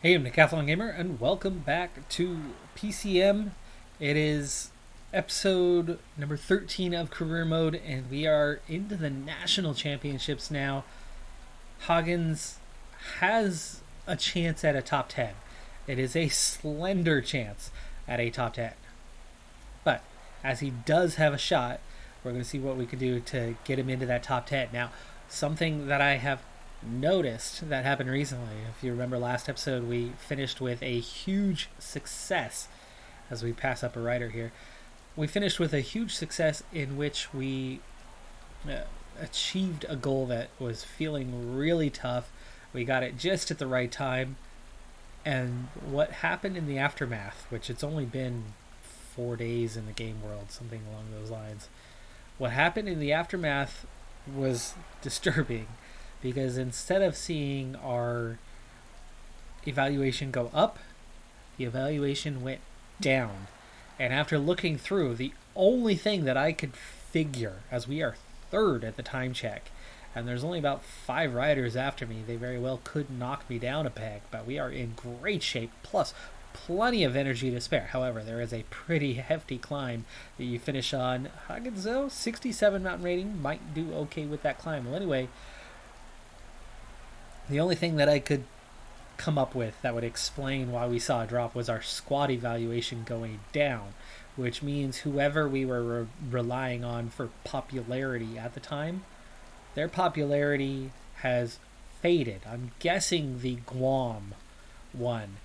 Hey, I'm Decathlon Gamer, and welcome back to PCM. It is episode number 13 of Career Mode, and we are into the National Championships now. Hagens has a chance at a top 10. It is a slender chance at a top 10. But as he does have a shot, we're going to see what we can do to get him into that top 10. Now, something that I have noticed that happened recently. If you remember last episode, we finished with a huge success. As we pass up a rider here, we finished with a huge success in which we achieved a goal that was feeling really tough. We got it just at the right time, and what happened in the aftermath, which it's only been 4 days in the game world, something along those lines. What happened in the aftermath was disturbing, because instead of seeing our evaluation go up, the evaluation went down. And after looking through, the only thing that I could figure, as we are third at the time check, and there's only about 5 riders after me, they very well could knock me down a peg, but we are in great shape, plus plenty of energy to spare. However, there is a pretty hefty climb that you finish on. Hagenzo, 67 mountain rating, might do okay with that climb. Well, anyway, the only thing that I could come up with that would explain why we saw a drop was our squad evaluation going down, which means whoever we were relying on for popularity at the time, their popularity has faded. I'm guessing the Guam one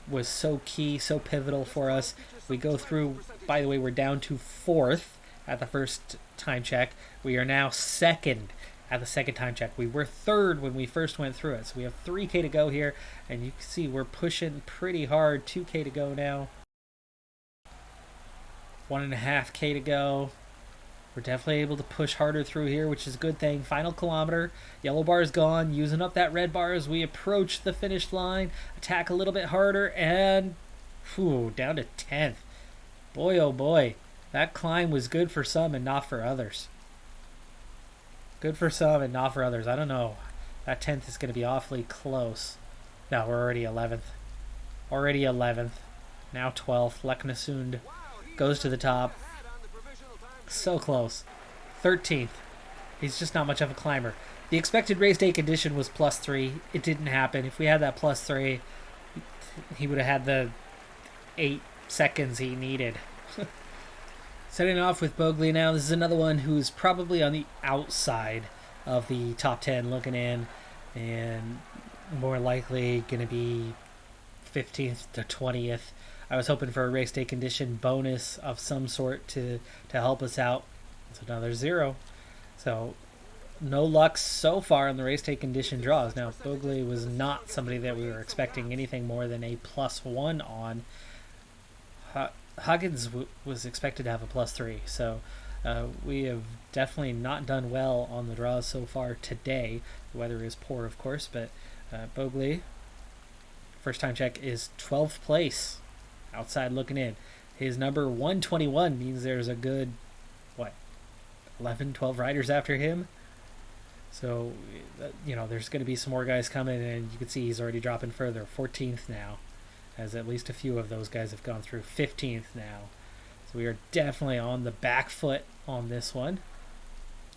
was so key, so pivotal for us. We go through, by the way, we're down to 4th at the first time check. We are now 2nd at the second time check. We were 3rd when we first went through it. So we have 3K to go here, and you can see we're pushing pretty hard. 2K to go now. 1.5K to go. We're definitely able to push harder through here, which is a good thing. Final kilometer. Yellow bar is gone. Using up that red bar as we approach the finish line. Attack a little bit harder, and down to 10th. Boy, oh boy. That climb was good for some and not for others. Good for some and not for others. I don't know. That 10th is going to be awfully close. No, we're already 11th. Already 11th. Now 12th. Leknesund goes to the top. So close. 13th. He's just not much of a climber. The expected race day condition was +3. It didn't happen. If we had that +3, he would have had the 8 seconds he needed. Setting off with Bogley now. This is another one who's probably on the outside of the top 10 looking in, and more likely going to be 15th to 20th. I was hoping for a race day condition bonus of some sort to help us out. It's another 0. So no luck so far on the race day condition draws. Now, Bogley was not somebody that we were expecting anything more than a +1 on. Huggins was expected to have a +3, so we have definitely not done well on the draws so far today. The weather is poor, of course, but Bogley, first time check, is 12th place, outside looking in. His number 121 means there's a good, 11, 12 riders after him. So, there's going to be some more guys coming, and you can see he's already dropping further. 14th now, as at least a few of those guys have gone through. 15th now. So we are definitely on the back foot on this one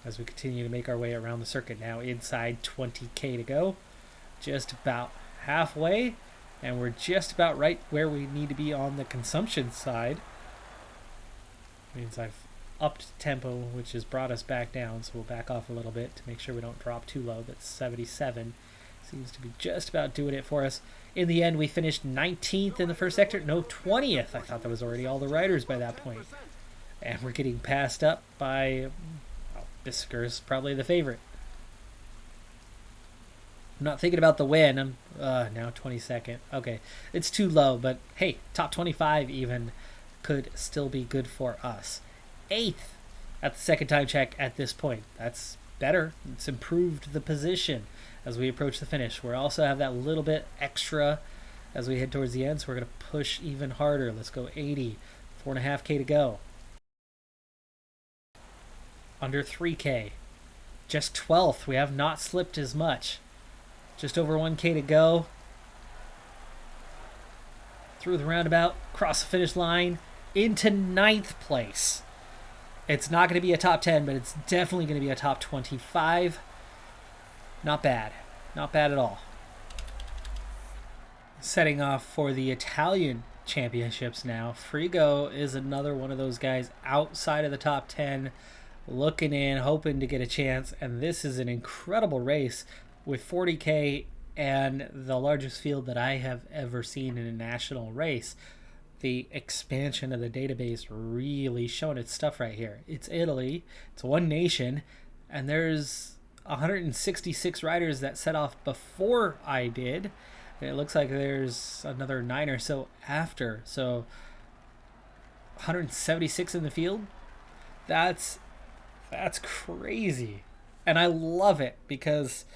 as we continue to make our way around the circuit. Now inside 20K to go. Just about halfway, and we're just about right where we need to be on the consumption side. Means I've upped tempo, which has brought us back down, so we'll back off a little bit to make sure we don't drop too low. That's 77. Seems to be just about doing it for us. In the end, we finished 19th in the first sector. No, 20th. I thought that was already all the riders by that point. And we're getting passed up by Bisker's probably the favorite. I'm not thinking about the win. I'm now 22nd. Okay, it's too low, but hey, top 25 even could still be good for us. 8th at the second time check at this point. That's better. It's improved the position as we approach the finish. We also have that little bit extra as we head towards the end, so we're going to push even harder. Let's go 80. 4.5K to go. Under 3K. Just 12th. We have not slipped as much. Just over 1K to go. through the roundabout, across the finish line, into 9th place. It's not going to be a top 10, but it's definitely going to be a top 25. Not bad. Not bad at all. Setting off for the Italian championships now. Frigo is another one of those guys outside of the top 10, looking in, hoping to get a chance. And this is an incredible race with 40K and the largest field that I have ever seen in a national race. The expansion of the database really showing its stuff right here. It's Italy, it's one nation, and there's 166 riders that set off before I did. And it looks like there's another 9 or so after. So 176 in the field. That's crazy. And I love it because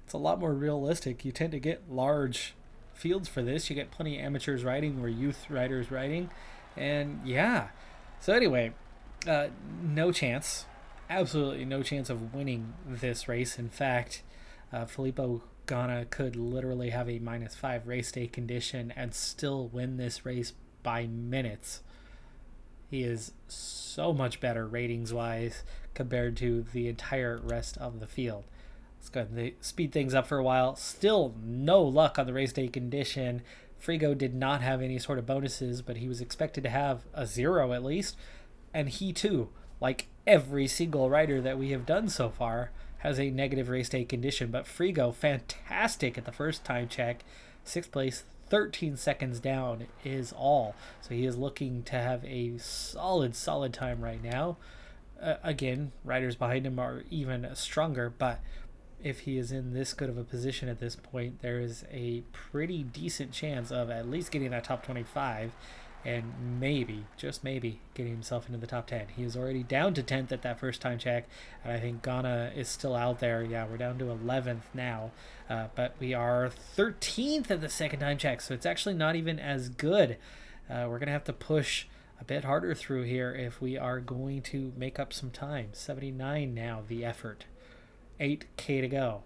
it's a lot more realistic. You tend to get large fields for this. You get plenty of amateurs riding or youth riders riding. And yeah. So anyway, no chance. Absolutely no chance of winning this race. In fact, Filippo Ganna could literally have a -5 race day condition and still win this race by minutes. He is so much better ratings wise compared to the entire rest of the field. Let's go ahead and speed things up for a while. Still no luck on the race day condition. Frigo did not have any sort of bonuses, but he was expected to have a 0 at least. And he too, like every single rider that we have done so far, has a negative race day condition. But Frigo, fantastic at the first time check. 6th place, 13 seconds down is all. So he is looking to have a solid time right now. Again, riders behind him are even stronger, but if he is in this good of a position at this point, there is a pretty decent chance of at least getting that top 25 and maybe, just maybe, getting himself into the top 10. He is already down to 10th at that first time check, and I think Ghana is still out there. Yeah, we're down to 11th now, but we are 13th at the second time check, so it's actually not even as good. We're going to have to push a bit harder through here if we are going to make up some time. 79 now, the effort. 8K to go.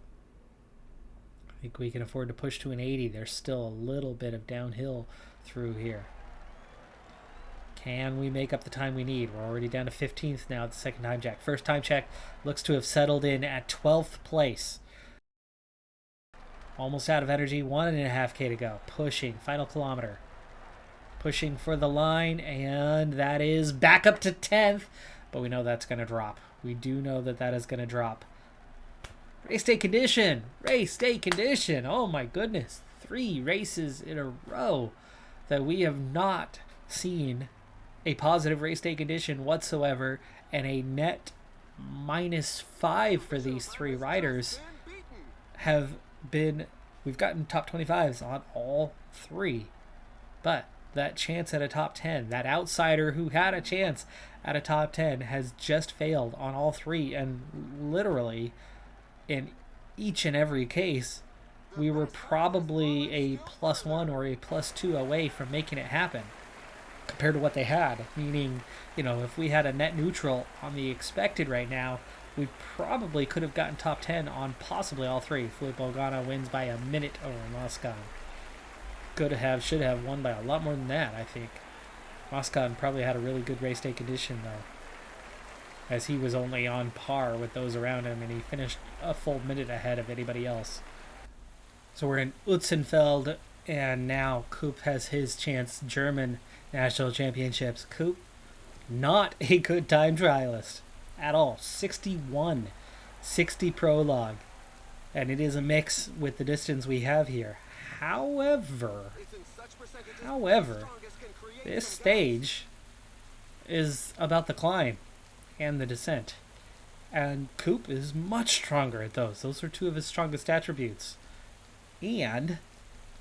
I think we can afford to push to an 80. There's still a little bit of downhill through here. Can we make up the time we need? We're already down to 15th now at the second time check. First time check looks to have settled in at 12th place. Almost out of energy. 1.5K to go. Pushing. Final kilometer. Pushing for the line. And that is back up to 10th. But we know that's going to drop. We do know that that is going to drop. Race day condition. Race day condition. Oh my goodness. 3 races in a row that we have not seen a positive race day condition whatsoever, and a net -5 for these 3 riders have been, we've gotten top 25s on all 3, but that chance at a top 10, that outsider who had a chance at a top 10 has just failed on all 3, and literally in each and every case we were probably a +1 or a +2 away from making it happen compared to what they had. Meaning, you know, if we had a net neutral on the expected right now, we probably could have gotten top 10 on possibly all 3. Filippo Ganna wins by a minute over Moscon. Should have won by a lot more than that, I think. Moscon probably had a really good race day condition though, as he was only on par with those around him, and he finished a full minute ahead of anybody else. So we're in Utzenfeld, and now Coop has his chance. German National Championships. Coop, not a good time trialist at all. 61, 60 prologue, and it is a mix with the distance we have here. However, this stage is about the climb and the descent, and Coop is much stronger at those. Those are 2 of his strongest attributes, and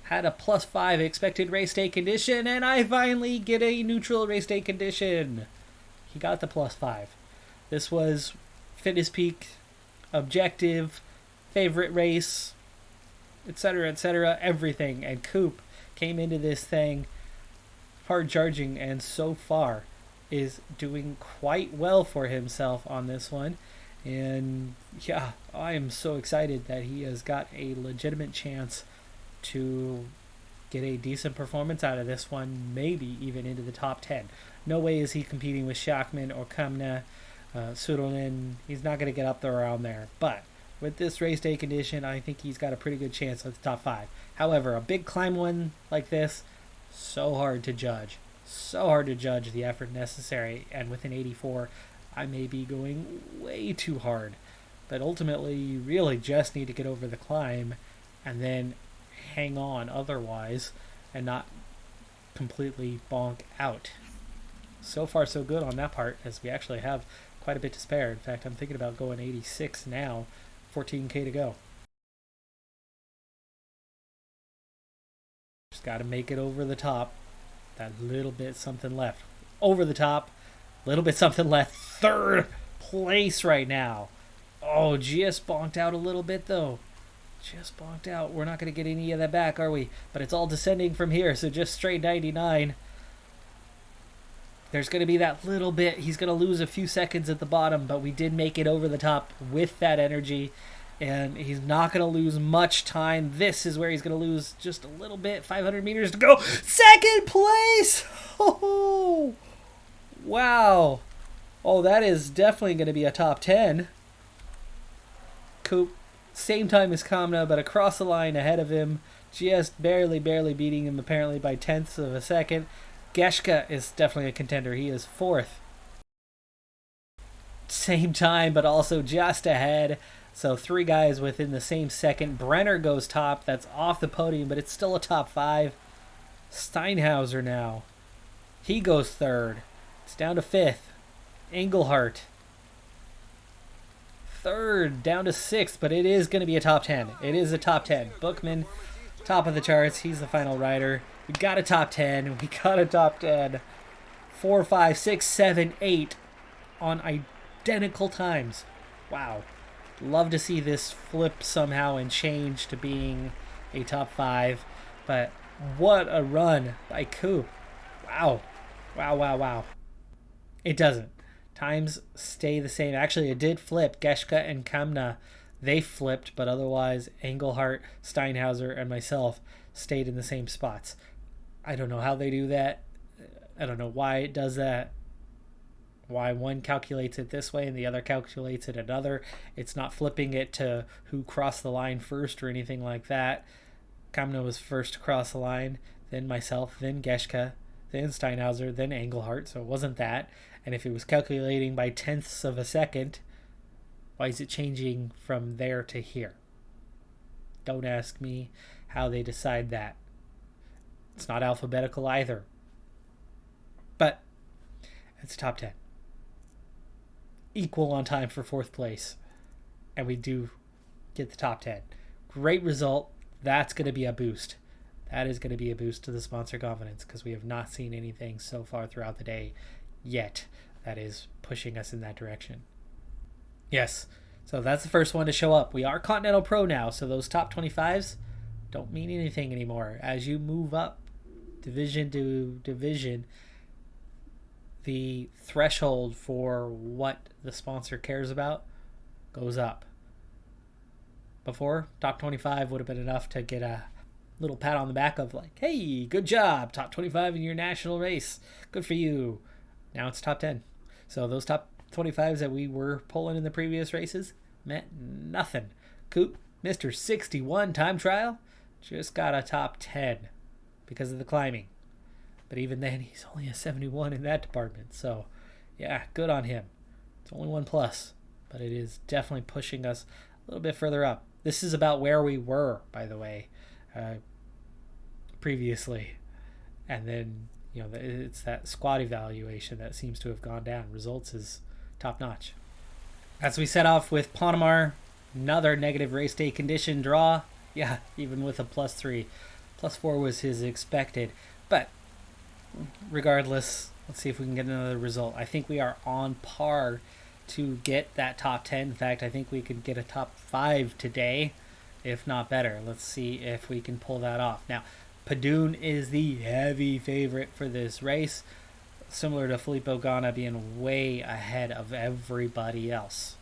had a +5 expected race day condition, and I finally get a neutral race day condition. He got the +5. This was fitness peak, objective, favorite race, etc., everything. And Coop came into this thing hard charging, and so far is doing quite well for himself on this one. And yeah, I am so excited that he has got a legitimate chance to get a decent performance out of this one, maybe even into the top 10. No way is he competing with Shackman or Kamna, Sudolin. He's not going to get up there around there. But with this race day condition, I think he's got a pretty good chance at the top 5. However, a big climb one like this, so hard to judge. So hard to judge the effort necessary. And with an 84, I may be going way too hard. But ultimately, you really just need to get over the climb and then hang on otherwise and not completely bonk out. So far, so good on that part, as we actually have quite a bit to spare. In fact, I'm thinking about going 86 now, 14K to go. Just got to make it over the top. That little bit something left. Over the top, little bit something left. 3rd place right now. Oh, just bonked out a little bit, though. Just bonked out. We're not going to get any of that back, are we? But it's all descending from here, so just straight 99. There's going to be that little bit. He's going to lose a few seconds at the bottom, but we did make it over the top with that energy, and he's not going to lose much time. This is where he's going to lose just a little bit. 500 meters to go. 2nd place! Oh, wow. Oh, that is definitely going to be a top 10. Coop, same time as Kamna, but across the line ahead of him, just barely beating him apparently by 10ths of a second. Geshka is definitely a contender. He is 4th. Same time, but also just ahead. So 3 guys within the same second. Brenner goes top. That's off the podium, but it's still a top 5. Steinhauser now. He goes 3rd. It's down to 5th. Engelhardt. 3rd, down to 6th, but it is going to be a top 10. It is a top 10. Bookman, top of the charts. He's the final rider. We got a top 10. We got a top 10. 4, 5, 6, 7, 8 on identical times. Wow. Love to see this flip somehow and change to being a top 5. But what a run by Coop. Wow. Wow. It doesn't. Times stay the same. Actually, it did flip. Geshka and Kamna, they flipped, but otherwise Engelhardt, Steinhauser, and myself stayed in the same spots. I don't know how they do that. I don't know why it does that. Why one calculates it this way and the other calculates it another. It's not flipping it to who crossed the line first or anything like that. Kamna was first to cross the line, then myself, then Geshka, then Steinhauser, then Engelhardt, so it wasn't that. And if it was calculating by 10ths of a second, why is it changing from there to here? Don't ask me how they decide that. It's not alphabetical either. But it's top 10. Equal on time for 4th place. And we do get the top 10. Great result. That's going to be a boost. That is going to be a boost to the sponsor confidence because we have not seen anything so far throughout the day yet that is pushing us in that direction. Yes, so that's the first one to show up. We are Continental Pro now, so those top 25s don't mean anything anymore. As you move up division to division, the threshold for what the sponsor cares about goes up. Before, top 25 would have been enough to get a little pat on the back of like, hey, good job, top 25 in your national race. Good for you. Now it's top 10. So those top 25s that we were pulling in the previous races meant nothing. Coop, Mr. 61 time trial, just got a top 10 because of the climbing. But even then, he's only a 71 in that department. So, yeah, good on him. It's only 1 plus, but it is definitely pushing us a little bit further up. This is about where we were, by the way, previously. And then, it's that squad evaluation that seems to have gone down. Results is top notch. As we set off with Ponamar, another negative race day condition draw. Yeah, even with a +3. +4 was his expected. But regardless, let's see if we can get another result. I think we are on par to get that top 10. In fact, I think we could get a top 5 today, if not better. Let's see if we can pull that off. Now, Padun is the heavy favorite for this race, similar to Filippo Ganna being way ahead of everybody else.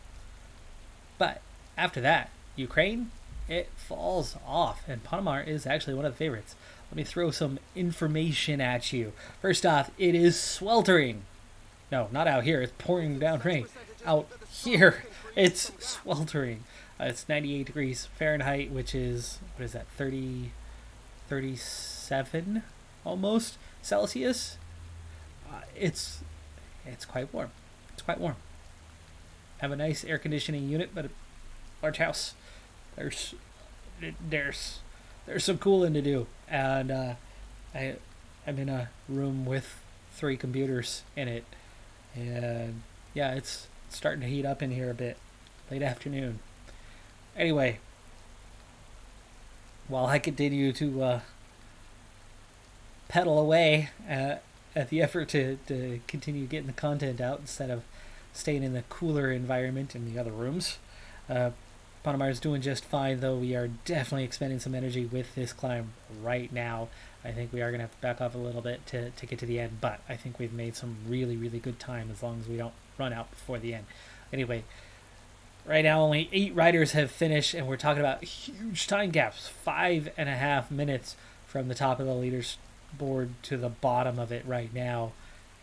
But after that, Ukraine, it falls off, and Panama is actually one of the favorites. Let me throw some information at you. First off, it is sweltering. No, not out here. It's pouring down rain. Out here, it's sweltering. It's 98 degrees Fahrenheit, which is, what is that, 37 almost Celsius? It's quite warm. It's quite warm. Have a nice air conditioning unit, but a large house. There's some cooling to do, and I'm in a room with 3 computers in it, and yeah, it's starting to heat up in here a bit. Late afternoon. Anyway, while I continue to pedal away at the effort to continue getting the content out instead of staying in the cooler environment in the other rooms, Panama is doing just fine, though we are definitely expending some energy with this climb right now. I think we are going to have to back off a little bit to get to the end, but I think we've made some really, really good time as long as we don't run out before the end. Anyway, right now only 8 riders have finished, and we're talking about huge time gaps. 5.5 minutes from the top of the leaderboard to the bottom of it right now.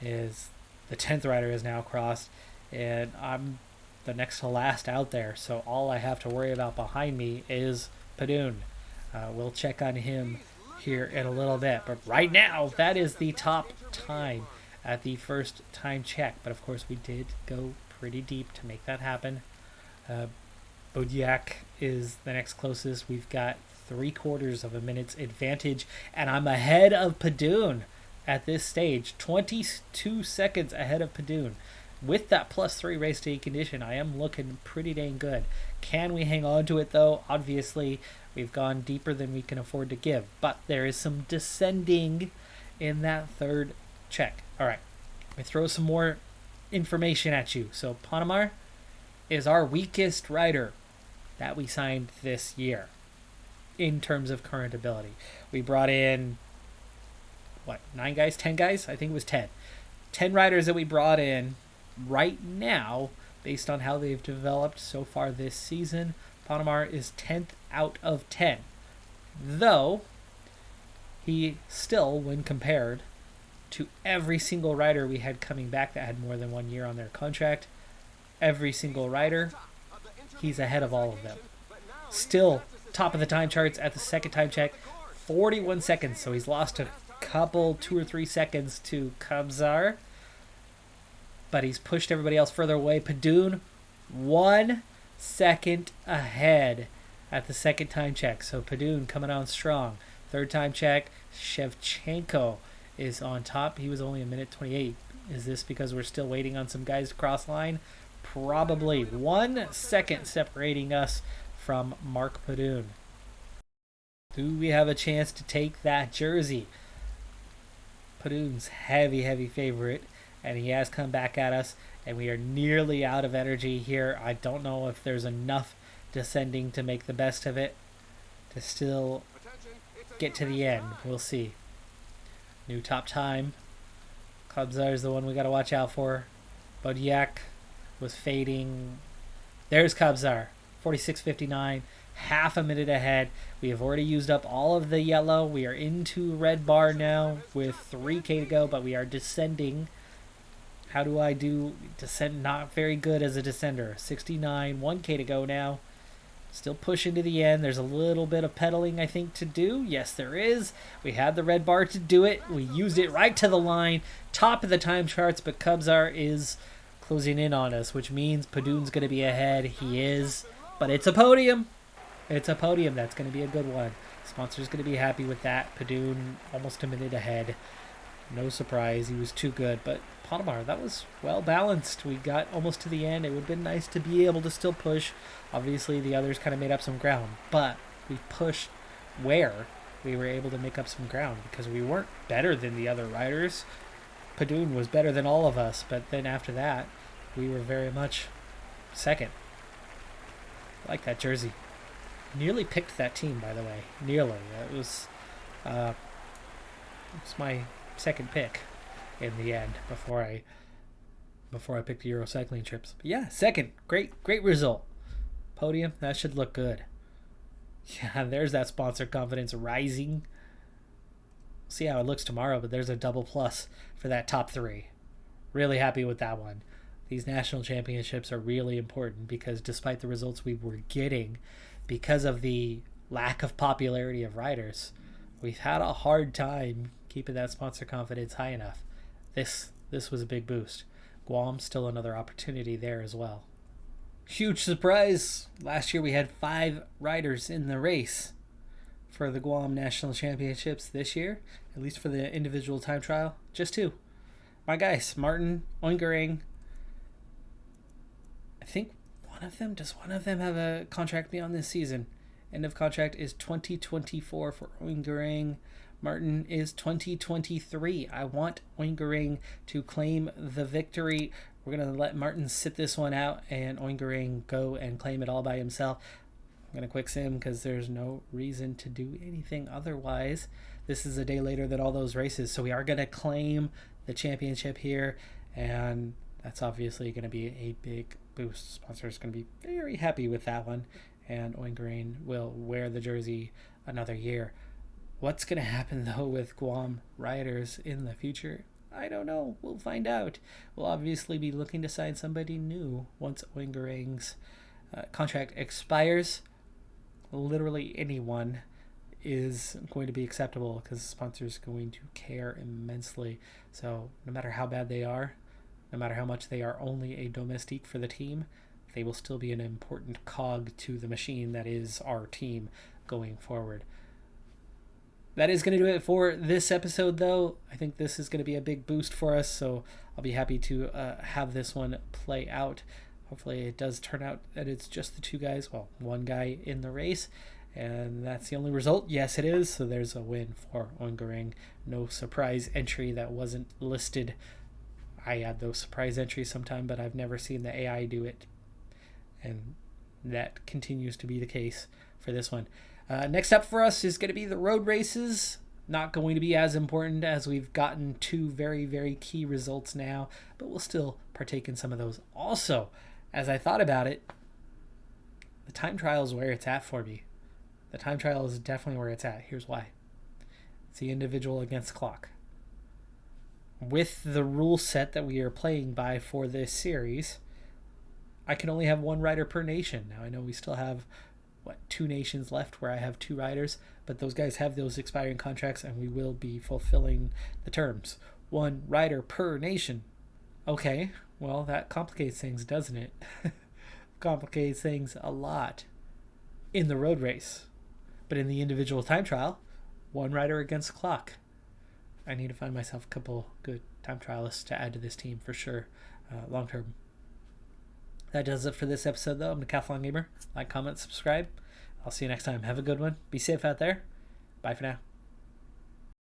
Is the 10th rider is now crossed, and I'm the next to last out there, so all I have to worry about behind me is Padoon. We'll check on him here in a little bit, but right now that is the top time at the first time check. But of course we did go pretty deep to make that happen. Bodiak is the next closest. We've got 3/4 of a minute's advantage, and I'm ahead of Padoon at this stage. 22 seconds ahead of Padoon. With that +3 race day condition, I am looking pretty dang good. Can we hang on to it, though? Obviously, we've gone deeper than we can afford to give, but there is some descending in that third check. All right, let me throw some more information at you. So Panama is our weakest rider that we signed this year in terms of current ability. We brought in, 9 guys, 10 guys? I think it was 10. 10 riders that we brought in. Right now, based on how they've developed so far this season, Panama is 10th out of 10. Though, he still, when compared to every single rider we had coming back that had more than 1 year on their contract, every single rider, he's ahead of all of them. Still, top of the time charts at the second time check, 41 seconds. So he's lost a couple, 2 or 3 seconds to Kabzar, but he's pushed everybody else further away. Padoon, 1 second ahead at the second time check. So Padoon coming on strong. Third time check, Shevchenko is on top. He was only 1:28. Is this because we're still waiting on some guys to cross line? Probably. 1 second separating us from Mark Padoon. Do we have a chance to take that jersey? Padoon's heavy favorite, and he has come back at us, and we are nearly out of energy here. I don't know if there's enough descending to make the best of it to still get to the end. We'll see. New top time. Kabzar is the one we got to watch out for. Bodiak was fading. There's Kabzar, 46.59, half a minute ahead. We have already used up all of the yellow. We are into red bar now with 3K to go, but we are descending. How do I do descend? Not very good as a descender. 69, 1K to go now. Still pushing to the end. There's a little bit of pedaling, I think, to do. Yes, there is. We had the red bar to do it. We used it right to the line. Top of the time charts, but Kabzar is closing in on us, which means Padoon's going to be ahead. He is. But it's a podium. It's a podium. That's going to be a good one. Sponsor's going to be happy with that. Padoon almost a minute ahead. No surprise. He was too good. But Panama, that was well balanced. We got almost to the end. It would have been nice to be able to still push. Obviously, the others kind of made up some ground. But we pushed where we were able to make up some ground because we weren't better than the other riders. Padoon was better than all of us. But then after that, we were very much second. I like that jersey. Nearly picked that team, by the way. Nearly. It was my second pick in the end before I picked the Eurocycling trips. But yeah, second. Great result. Podium, that should look good. Yeah, there's that sponsor confidence rising. See how it looks tomorrow, but there's a double plus for that top 3. Really happy with that one. These national championships are really important because despite the results we were getting, because of the lack of popularity of riders, we've had a hard time keeping that sponsor confidence high enough. This was a big boost. Guam, still another opportunity there as well. Huge surprise! Last year we had 5 riders in the race for the Guam National Championships. This year, at least for the individual time trial, just 2. My guys, Martin, Oingering. I think does one of them have a contract beyond this season? End of contract is 2024 for Oingering. Martin is 2023. I want Oingering to claim the victory. We're going to let Martin sit this one out and Oingering go and claim it all by himself. I'm going to quick sim because there's no reason to do anything otherwise. This is a day later than all those races, so we are going to claim the championship here, and that's obviously going to be a big boost. Sponsor is going to be very happy with that one, and Oingering will wear the jersey another year. What's going to happen, though, with Guam riders in the future? I don't know. We'll find out. We'll obviously be looking to sign somebody new once Oingering's contract expires. Literally anyone is going to be acceptable because the sponsor is going to care immensely. So no matter how bad they are, no matter how much they are only a domestique for the team, they will still be an important cog to the machine that is our team going forward. That is going to do it for this episode, though. I think this is going to be a big boost for us, so I'll be happy to have this one play out. Hopefully it does turn out that it's just the 2 guys, well, 1 guy in the race, and that's the only result. Yes, it is, so there's a win for Oingering. No surprise entry that wasn't listed. I add those surprise entries sometime, but I've never seen the AI do it, and that continues to be the case for this one. Next up for us is going to be the road races. Not going to be as important as we've gotten 2 very, very key results now, but we'll still partake in some of those. Also, as I thought about it, the time trial is where it's at for me. The time trial is definitely where it's at. Here's why. It's the individual against clock. With the rule set that we are playing by for this series, I can only have 1 rider per nation. Now, I know we still have 2 nations left where I have 2 riders, but those guys have those expiring contracts and we will be fulfilling the terms. 1 rider per nation. Okay, well, that complicates things, doesn't it? Complicates things a lot in the road race. But in the individual time trial, 1 rider against the clock. I need to find myself a couple good time trialists to add to this team for sure, long term. That does it for this episode, though. I'm Decathlon Gamer. Like, comment, subscribe. I'll see you next time. Have a good one. Be safe out there. Bye for now.